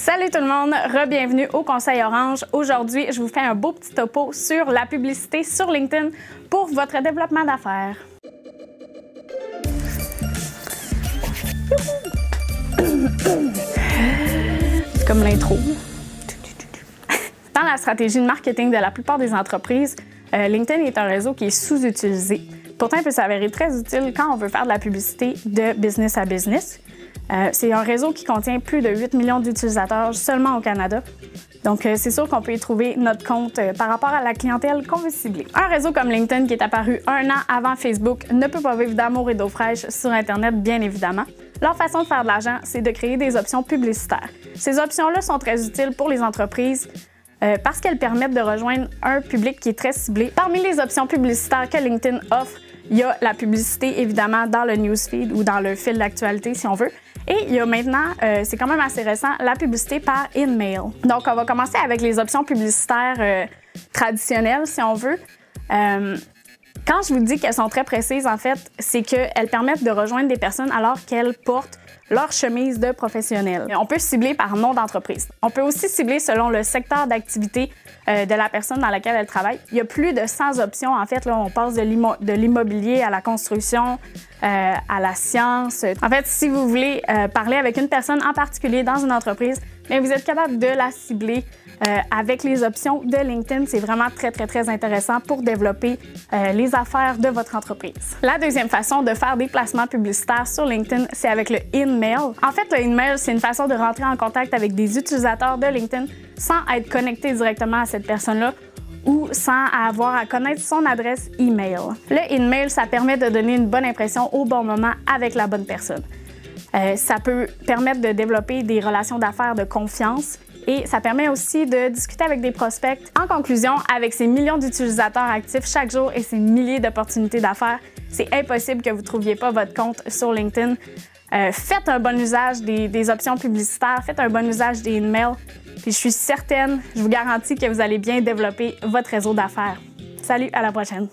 Salut tout le monde, re-bienvenue au Conseil Orange. Aujourd'hui, je vous fais un beau petit topo sur la publicité sur LinkedIn pour votre développement d'affaires. C'est comme l'intro. Dans la stratégie de marketing de la plupart des entreprises, LinkedIn est un réseau qui est sous-utilisé. Pourtant, il peut s'avérer très utile quand on veut faire de la publicité de business à business. C'est un réseau qui contient plus de 8 millions d'utilisateurs seulement au Canada. Donc, c'est sûr qu'on peut y trouver notre compte par rapport à la clientèle qu'on veut cibler. Un réseau comme LinkedIn, qui est apparu un an avant Facebook, ne peut pas vivre d'amour et d'eau fraîche sur Internet, bien évidemment. Leur façon de faire de l'argent, c'est de créer des options publicitaires. Ces options-là sont très utiles pour les entreprises parce qu'elles permettent de rejoindre un public qui est très ciblé. Parmi les options publicitaires que LinkedIn offre, il y a la publicité, évidemment, dans le newsfeed ou dans le fil d'actualité, si on veut. Et il y a maintenant, c'est quand même assez récent, la publicité par InMail. Donc, on va commencer avec les options publicitaires traditionnelles, si on veut. Quand je vous dis qu'elles sont très précises, en fait, c'est qu'elles permettent de rejoindre des personnes alors qu'elles portent leur chemise de professionnel. On peut cibler par nom d'entreprise. On peut aussi cibler selon le secteur d'activité de la personne dans laquelle elle travaille. Il y a plus de 100 options. En fait, là, on passe de l'immobilier à la construction, à la science. En fait, si vous voulez parler avec une personne en particulier dans une entreprise, bien, vous êtes capable de la cibler avec les options de LinkedIn. C'est vraiment très intéressant pour développer les affaires de votre entreprise. La deuxième façon de faire des placements publicitaires sur LinkedIn, c'est avec le InMail. En fait, le InMail, c'est une façon de rentrer en contact avec des utilisateurs de LinkedIn sans être connecté directement à cette personne-là ou sans avoir à connaître son adresse email. Le InMail, ça permet de donner une bonne impression au bon moment avec la bonne personne. Ça peut permettre de développer des relations d'affaires de confiance et ça permet aussi de discuter avec des prospects. En conclusion, avec ces millions d'utilisateurs actifs chaque jour et ces milliers d'opportunités d'affaires, c'est impossible que vous ne trouviez pas votre compte sur LinkedIn. Faites un bon usage des options publicitaires, faites un bon usage des emails, puis je suis certaine, je vous garantis que vous allez bien développer votre réseau d'affaires. Salut, à la prochaine!